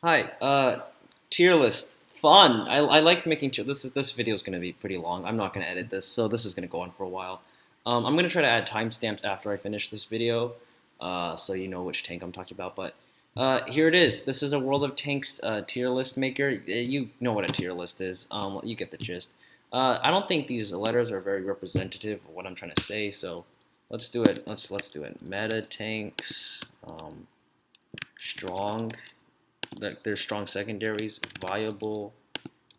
Hi, tier list. Fun. I like making tier. This video is gonna be pretty long. I'm not gonna edit this, so this is gonna go on for a while. I'm gonna try to add timestamps after I finish this video, so you know which tank I'm talking about. But here it is. This is a World of Tanks tier list maker. You know what a tier list is. You get the gist. I don't think these letters are very representative of what I'm trying to say, so let's do it. Let's do it. Meta tanks. Strong. There's strong secondaries, viable,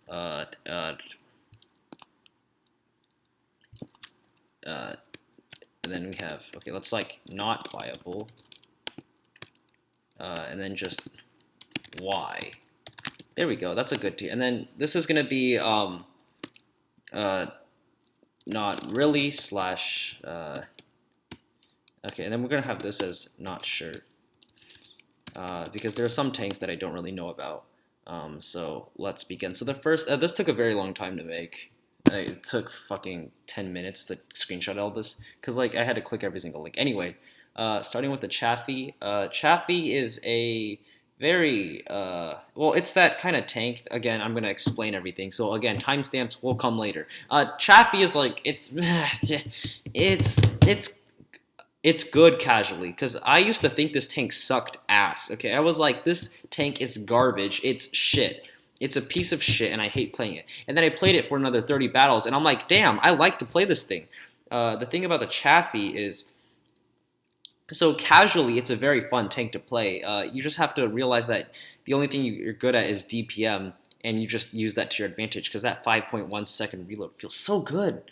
uh, uh, and then we have, okay, let's like not viable, and then just Y. There we go, that's a good tier. And then this is going to be not really slash, okay, and then we're going to have this as not sure. Because there are some tanks that I don't really know about. So let's begin. So the first, this took a very long time to make. It took fucking 10 minutes to screenshot all this, because like I had to click every single link. Anyway, starting with the chaffee. Chaffee is a very, well, it's that kind of tank. Again, I'm going to explain everything. So again, timestamps will come later. Chaffee is like, it's good casually, because I used to think this tank sucked ass. Okay, I was like, this tank is garbage. It's shit. It's a piece of shit, and I hate playing it. And then I played it for another 30 battles, and I'm like, damn, I like to play this thing. The thing about the chaffee is, so casually, it's a very fun tank to play. You just have to realize that the only thing you're good at is DPM, and you just use that to your advantage, because that 5.1 second reload feels so good.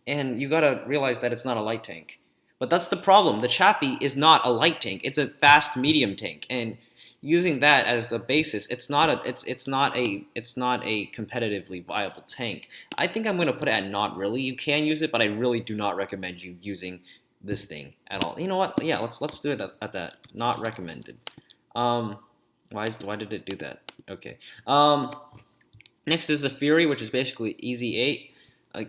And you gotta realize that it's not a light tank. But that's the problem. The chaffee is not a light tank. It's a fast medium tank, and using that as the basis, it's not a competitively viable tank. I think I'm gonna put it at not really. You can use it, but I really do not recommend you using this thing at all. You know what? Yeah, let's do it at that. Not recommended. Why did it do that? Okay. Next is the Fury, which is basically easy 8.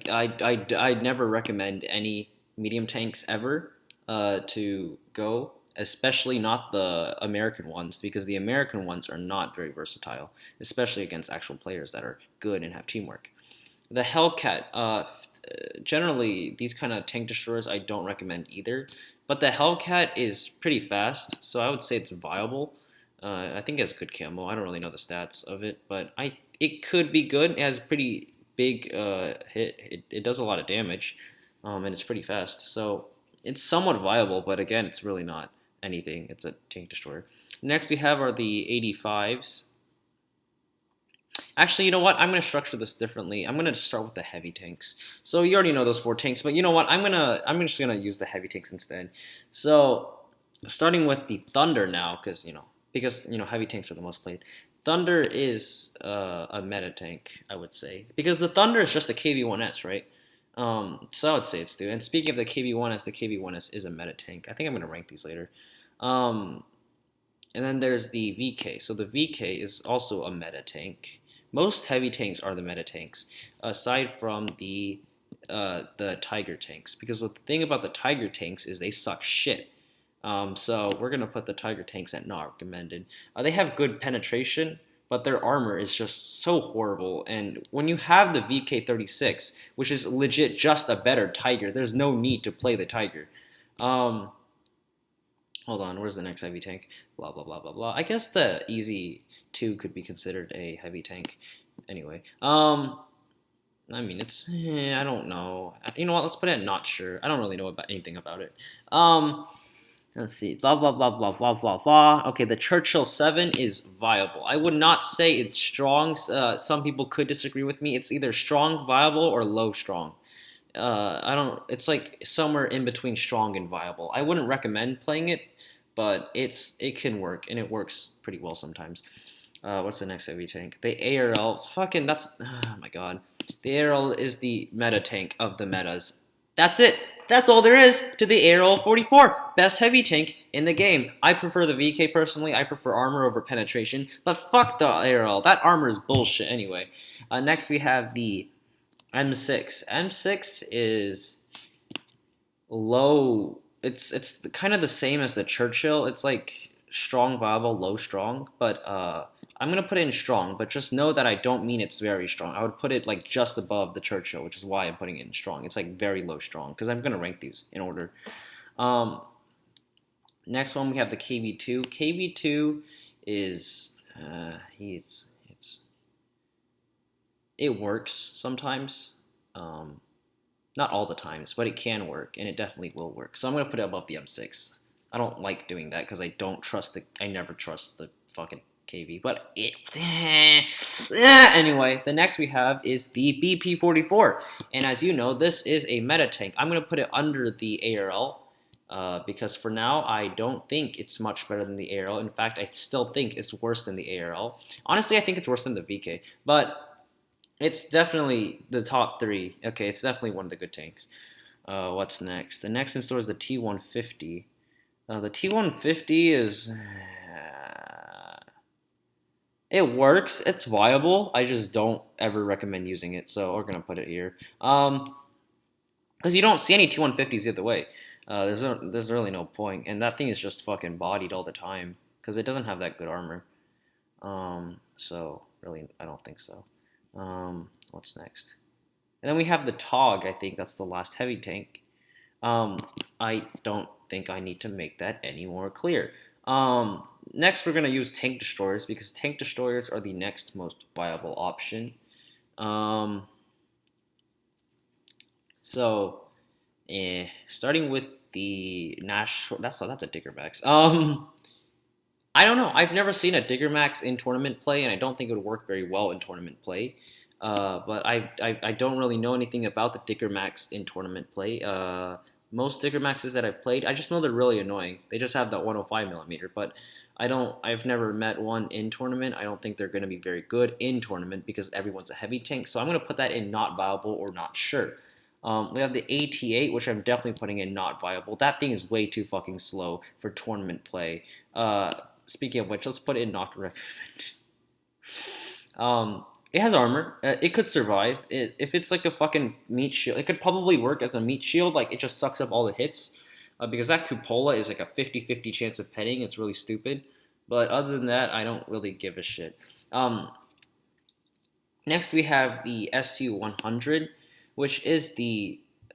I'd never recommend any medium tanks ever to go, especially not the American ones, because the American ones are not very versatile, especially against actual players that are good and have teamwork. The Hellcat, generally these kind of tank destroyers I don't recommend either, but the Hellcat is pretty fast, so I would say it's viable. I think it has good camo. I don't really know the stats of it, but it could be good. It has pretty big hit. It does a lot of damage, and it's pretty fast. So it's somewhat viable, but again, it's really not anything. It's a tank destroyer. Next we have are the 85s. Actually, you know what? I'm going to structure this differently. I'm going to start with the heavy tanks. So you already know those 4 tanks, but you know what? I'm just going to use the heavy tanks instead. So starting with the Thunder now, because heavy tanks are the most played. Thunder is a meta tank, I would say, because the Thunder is just a KV-1S, right? So I would say it's 2. And speaking of the KV-1S, the KV-1S is a meta tank. I think I'm going to rank these later. And then there's the VK. So the VK is also a meta tank. Most heavy tanks are the meta tanks, aside from the Tiger tanks. Because the thing about the Tiger tanks is they suck shit. So we're going to put the Tiger tanks at not recommended. They have good penetration, but their armor is just so horrible. And when you have the VK-36, which is legit just a better Tiger, there's no need to play the Tiger. Hold on, where's the next heavy tank? Blah, blah, blah, blah, blah. I guess the Easy 2 could be considered a heavy tank. Anyway, I mean, I don't know. You know what, let's put it at not sure. I don't really know about anything about it. Let's see, blah, blah, blah, blah, blah, blah, blah. Okay, the Churchill 7 is viable. I would not say it's strong. Some people could disagree with me. It's either strong, viable, or low strong. It's like somewhere in between strong and viable. I wouldn't recommend playing it, but it can work, and it works pretty well sometimes. What's the next heavy tank? The ARL, oh my god. The ARL is the meta tank of the metas. That's it. That's all there is to the ARL 44. Best heavy tank in the game. I prefer the VK personally. I prefer armor over penetration, but fuck the ARL. That armor is bullshit anyway. Next we have the M6. M6 is low. It's kind of the same as the Churchill. It's like strong, viable, low, strong, but I'm gonna put it in strong. But just know that I don't mean it's very strong. I would put it like just above the Churchill, which is why I'm putting it in strong. It's like very low strong because I'm gonna rank these in order. Um, Next one we have the KV2. KV2 is it works sometimes. Not all the times, but it can work, and it definitely will work. So I'm gonna put it above the M6. I don't like doing that because I never trust the fucking KV. But anyway, the next we have is the BP44, and as you know, this is a meta tank. I'm gonna put it under the ARL. Because for now, I don't think it's much better than the ARL. In fact, I still think it's worse than the ARL. Honestly, I think it's worse than the VK, but it's definitely the top three. Okay, it's definitely one of the good tanks. What's next? The next in store is the T150. The T150 is... it works. It's viable. I just don't ever recommend using it, so we're going to put it here. Because you don't see any T150s the other way. There's really no point, and that thing is just fucking bodied all the time because it doesn't have that good armor. So really, I don't think so. What's next? And then we have the TOG. I think that's the last heavy tank. I don't think I need to make that any more clear. Next, we're gonna use tank destroyers because tank destroyers are the next most viable option. Starting with the Nashorn, that's a Digger Max. I don't know. I've never seen a Digger Max in tournament play, and I don't think it would work very well in tournament play. But I don't really know anything about the Digger Max in tournament play. Most Digger Maxes that I've played, I just know they're really annoying. They just have that 105 millimeter, but I've never met one in tournament. I don't think they're going to be very good in tournament because everyone's a heavy tank. So I'm going to put that in not viable or not sure. We have the AT8, which I'm definitely putting in not viable. That thing is way too fucking slow for tournament play. Speaking of which, let's put it in not recommended. It has armor. It could survive. If it's like a fucking meat shield, it could probably work as a meat shield. Like, it just sucks up all the hits. Because that cupola is like a 50-50 chance of petting. It's really stupid. But other than that, I don't really give a shit. Next, we have the SU-100, which is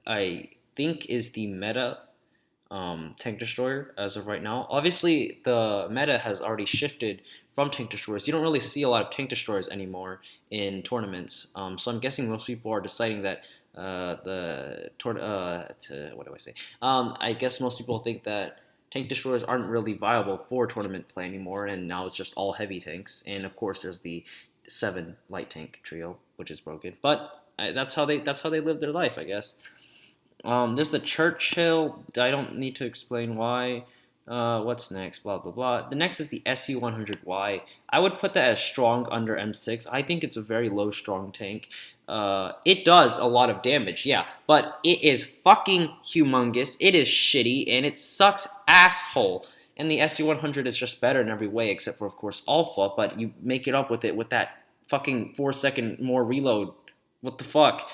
I think is the meta tank destroyer as of right now. Obviously, the meta has already shifted from tank destroyers. You don't really see a lot of tank destroyers anymore in tournaments. So I'm guessing most people are deciding that what do I say? I guess most people think that tank destroyers aren't really viable for tournament play anymore, and now it's just all heavy tanks. And of course, there's the 7 light tank trio, which is broken. But that's how they live their life, I guess. There's the Churchill. I don't need to explain why. What's next? Blah blah blah. The next is the SU-100Y. I would put that as strong under M6. I think it's a very low strong tank. It does a lot of damage, yeah, but it is fucking humongous. It is shitty and it sucks asshole. And the SU-100 is just better in every way, except for of course Alpha. But you make it up with it with that fucking 4-second more reload. What the fuck?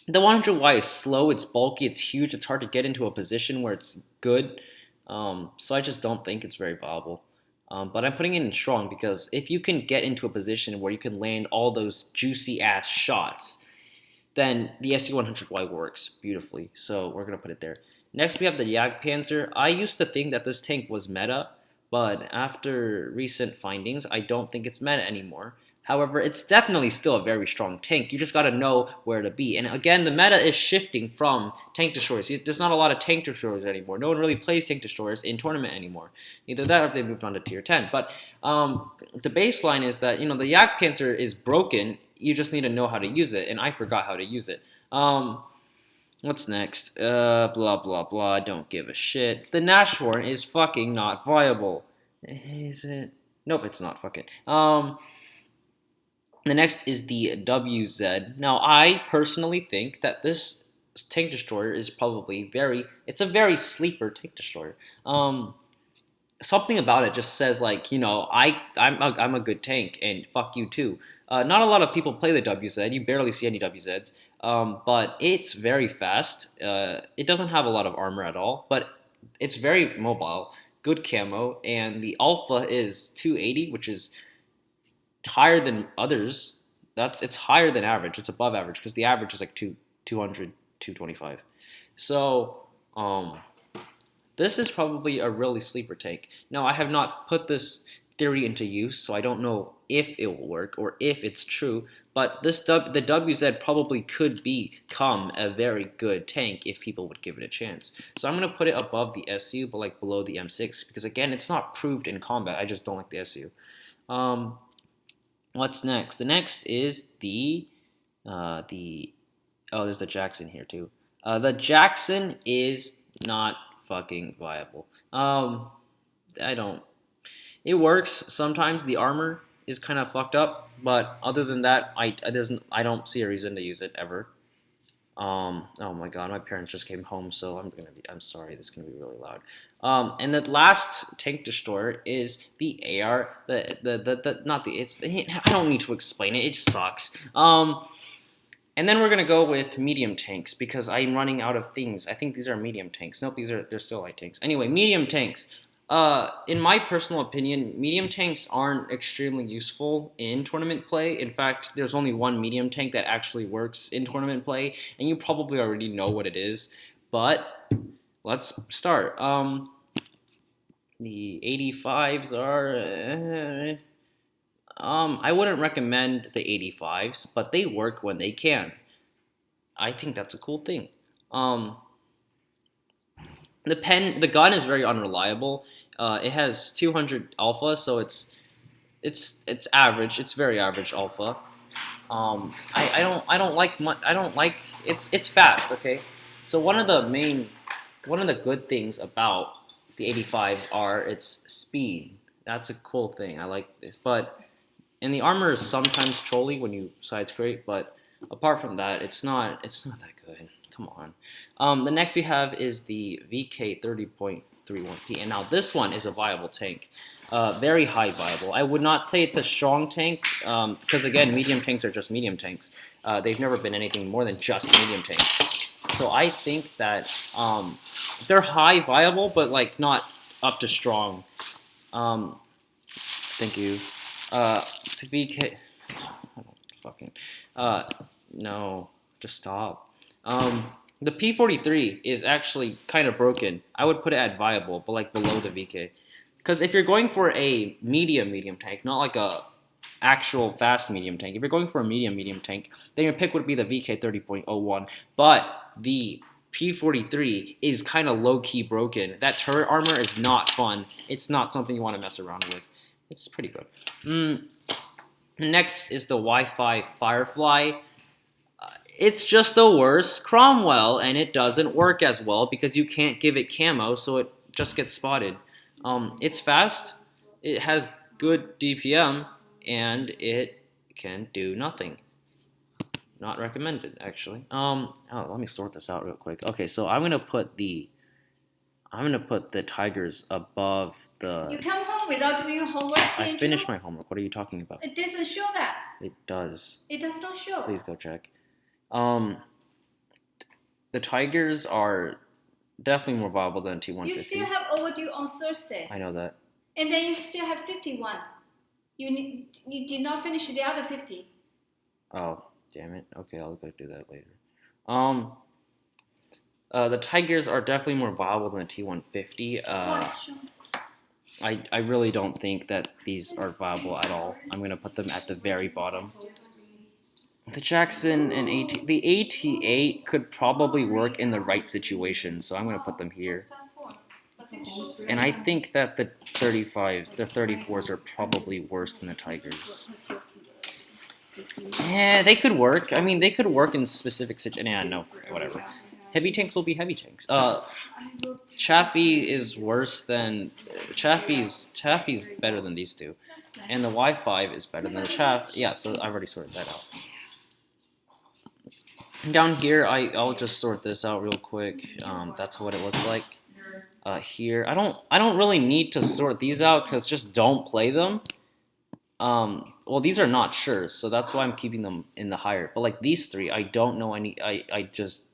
The 100Y is slow, it's bulky, it's huge, it's hard to get into a position where it's good. So I just don't think it's very viable. But I'm putting it in strong because if you can get into a position where you can land all those juicy ass shots, then the SU-100Y works beautifully. So we're going to put it there. Next we have the JgPz. I used to think that this tank was meta, but after recent findings, I don't think it's meta anymore. However, it's definitely still a very strong tank. You just got to know where to be. And again, the meta is shifting from tank destroyers. There's not a lot of tank destroyers anymore. No one really plays tank destroyers in tournament anymore. Either that or if they moved on to tier 10. But the baseline is that, the JgPz is broken. You just need to know how to use it. And I forgot how to use it. What's next? Blah, blah, blah. I don't give a shit. The Nashorn is fucking not viable. Is it? Nope, it's not. Fuck it. The next is the WZ. Now, I personally think that this tank destroyer is probably it's a very sleeper tank destroyer. Something about it just says like, I'm a good tank and fuck you too. Not a lot of people play the WZ. You barely see any WZs. But it's very fast. It doesn't have a lot of armor at all, but it's very mobile. good camo, and the alpha is 280, which is higher than others. It's higher than average. It's above average because the average is like 200, 225. So this is probably a really sleeper tank. Now, I have not put this theory into use, so I don't know if it will work or if it's true. But the WZ probably could become a very good tank if people would give it a chance. So I'm going to put it above the SU, but like below the M6, because again, it's not proved in combat. I just don't like the SU. What's next? The next is oh, there's the Jackson here too. The Jackson is not fucking viable. It works sometimes. The armor is kind of fucked up, but other than that, I don't see a reason to use it ever. Oh my god, my parents just came home, so I'm sorry, this is gonna be really loud. And the last tank destroyer is the AR. I don't need to explain it. It just sucks. And then we're gonna go with medium tanks because I'm running out of things. I think these are medium tanks. Nope, they're still light tanks. Anyway, medium tanks. In my personal opinion, medium tanks aren't extremely useful in tournament play. In fact, there's only one medium tank that actually works in tournament play, and you probably already know what it is. But let's start. The 85s are. I wouldn't recommend the 85s, but they work when they can. I think that's a cool thing. The gun is very unreliable. It has 200 alpha, so it's average. It's very average alpha. I don't like it's fast. Okay, so one of the good things about the 85s are its speed. That's a cool thing. I like this, and the armor is sometimes trolly when you side scrape, but apart from that, it's not that good. Come on. The next we have is the VK 30.31P, and now this one is a viable tank. Very high viable. I would not say it's a strong tank, because again, medium tanks are just medium tanks. They've never been anything more than just medium tanks. So I think that they're high viable, but like not up to strong. Thank you. To VK, fucking, no, just stop. The P43 is actually kind of broken. I would put it at viable, but like below the VK. Because if you're going for a medium tank, not like a actual fast medium tank, if you're going for a medium tank, then your pick would be the VK 30.01. But the P43 is kind of low-key broken. That turret armor is not fun. It's not something you want to mess around with. It's pretty good. Next is the Wi-Fi Firefly. It's just the worst Cromwell, and it doesn't work as well because you can't give it camo, so it just gets spotted. It's fast, it has good DPM, and it can do nothing. Not recommended, actually. Let me sort this out real quick. Okay, so I'm gonna put the Tigers above the. You come home without doing homework. I finished my homework. What are you talking about? It doesn't show that. It does. It does not show. Please go check. The Tigers are definitely more viable than T150. You still have overdue on Thursday. I know that. And then you still have 51. You did not finish the other 50. Oh, damn it. Okay, I'll go do that later. The Tigers are definitely more viable than the T150. I really don't think that these are viable at all. I'm going to put them at the very bottom. The Jackson and the AT8 could probably work in the right situation, so I'm going to put them here. And I think that the 34s are probably worse than the Tigers. Yeah, they could work. I mean, they could work in specific situations. Yeah, no, whatever. Heavy tanks will be heavy tanks. Chaffee is worse than Chaffee's better than these two, and the Y5 is better than the Chaff. Yeah, so I've already sorted that out. Down here, I'll just sort this out real quick. That's what it looks like. Here, I don't really need to sort these out because just don't play them. Well, these are not sure, so that's why I'm keeping them in the higher. But like these three, I don't know any.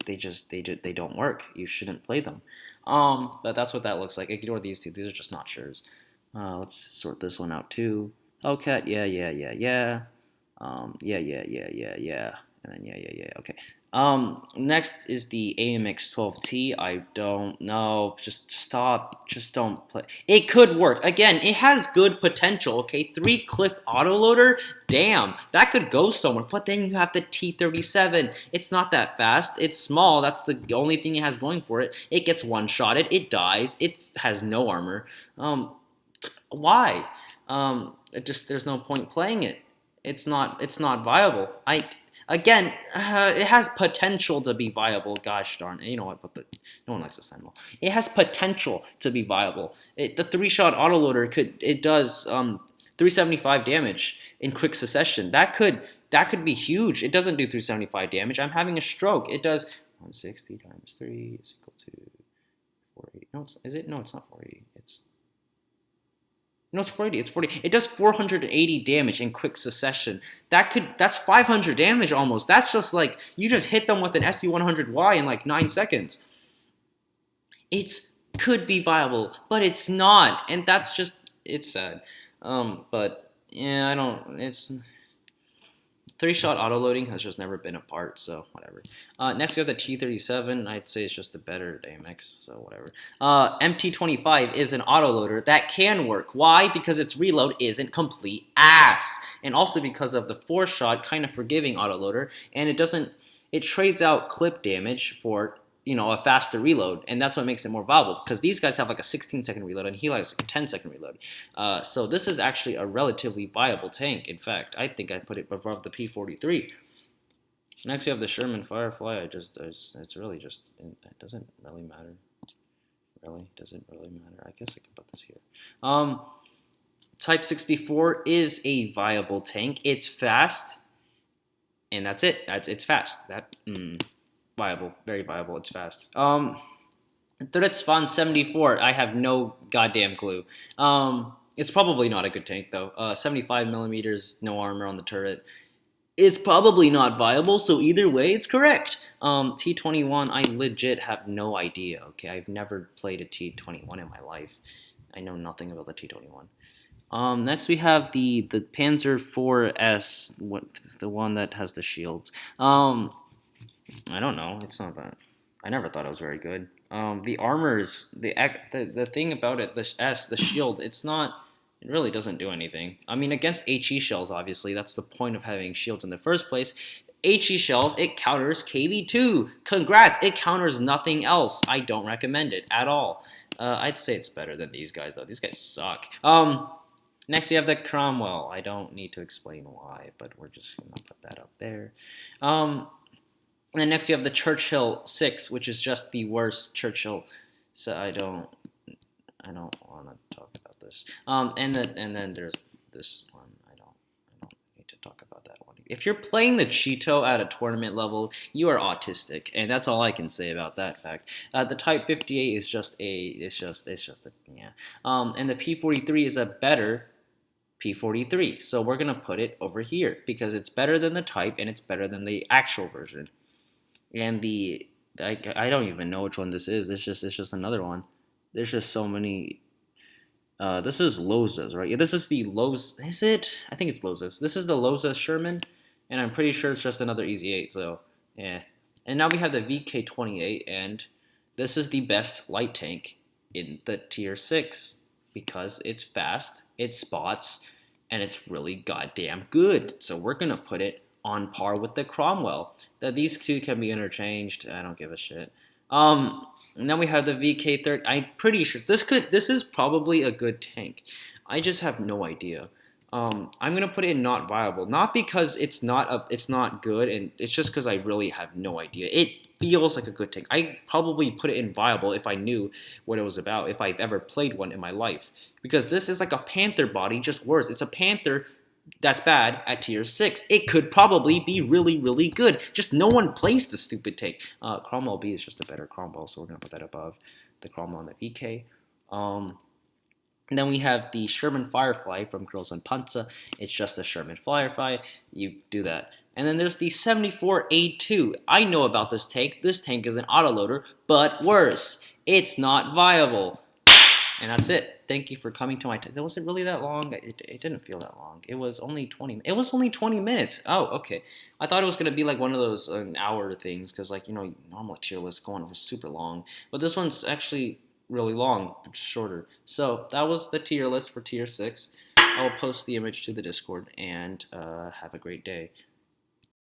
They don't work. You shouldn't play them. But that's what that looks like. Ignore these two. These are just not sures. Let's sort this one out too. Hellcat, yeah. And then yeah. Okay. Next is the AMX 12T. I don't know. Just stop. Just don't play. It could work. Again, it has good potential. Okay, 3-clip autoloader. Damn, that could go somewhere. But then you have the T-37. It's not that fast. It's small. That's the only thing it has going for it. It gets one-shotted. It dies. It has no armor. Why? There's no point playing it. It's not viable. Again, it has potential to be viable. Gosh darn it. You know what? But no one likes the Sentinel. It has potential to be viable. The 3-shot autoloader does 375 damage in quick succession. That could be huge. It doesn't do 375 damage. I'm having a stroke. It does 160 times 3 is equal to 480. No, is it? No, it's not 480. No, it's 480. It's 40. It does 480 damage in quick succession. That's 500 damage almost. That's just like you just hit them with an SC100Y in like 9 seconds. It could be viable, but it's not, and it's sad. But yeah, I don't. It's 3-shot autoloading has just never been a part, so whatever. Next we have the T-37. I'd say it's just a better AMX, so whatever. MT-25 is an autoloader that can work. Why? Because its reload isn't complete ass, and also because of the 4-shot kind of forgiving autoloader, and it trades out clip damage for a faster reload, and that's what makes it more viable, because these guys have like a 16-second reload, and he likes like a 10-second reload. So this is actually a relatively viable tank. In fact, I think I put it above the P43. Next, we have the Sherman Firefly. It's really just, it doesn't really matter. Really, doesn't really matter. I guess I can put this here. Type 64 is a viable tank. It's fast, and that's it. It's fast. Viable, very viable. It's fast. Turret's Spawn 74. I have no goddamn clue. It's probably not a good tank though. 75 millimeters, no armor on the turret. It's probably not viable. So either way, it's correct. T21. I legit have no idea. Okay, I've never played a T21 in my life. I know nothing about the T21. Next we have the Panzer IV, the one that has the shields. I don't know. It's not that. I never thought it was very good. The armors, the thing about it, the shield, it really doesn't do anything. I mean, against HE shells, obviously, that's the point of having shields in the first place. HE shells, it counters KV2. Congrats, it counters nothing else. I don't recommend it at all. I'd say it's better than these guys, though. These guys suck. Next, we have the Cromwell. I don't need to explain why, but we're just going to put that up there. And then next you have the Churchill 6, which is just the worst Churchill. So I don't want to talk about this. And then there's this one. I don't need to talk about that one. If you're playing the Cheeto at a tournament level, you are autistic, and that's all I can say about that fact. The Type 58 is just yeah. And the P43 is a better P43, so we're gonna put it over here because it's better than the Type and it's better than the actual version. And I don't even know which one this is. It's just another one. There's just so many. This is lozas, right? Yeah, this is the lozas. Is it? I think it's lozas. This is the lozas Sherman, and I'm pretty sure it's just another Easy 8. So yeah. And now we have the VK28, and this is the best light tank in the tier 6 because it's fast, it spots, and it's really goddamn good. So we're gonna put it on par with the Cromwell. That these two can be interchanged. I don't give a shit. And then we have the VK30. I'm pretty sure this is probably a good tank. I just have no idea. I'm gonna put it in not viable, not because it's not good, and it's just because I really have no idea. It feels like a good tank. I probably put it in viable if I knew what it was about, if I've ever played one in my life, because this is like a Panther body, just worse. It's a Panther that's bad at tier 6. It could probably be really, really good. Just no one plays the stupid tank. Cromwell B is just a better Cromwell, so we're going to put that above the Cromwell and the VK. And then we have the Sherman Firefly from Girls on Panzer. It's just a Sherman Firefly. You do that. And then there's the 74A2. I know about this tank. This tank is an autoloader, but worse, it's not viable. And that's it. Thank you for coming to my That wasn't really that long. It didn't feel that long. It was only 20. It was only 20 minutes. Oh, okay. I thought it was gonna be like one of those an hour things, because like normal tier lists go on over super long, but this one's actually really long, but shorter. So that was the tier list for tier 6. I will post the image to the Discord, and have a great day.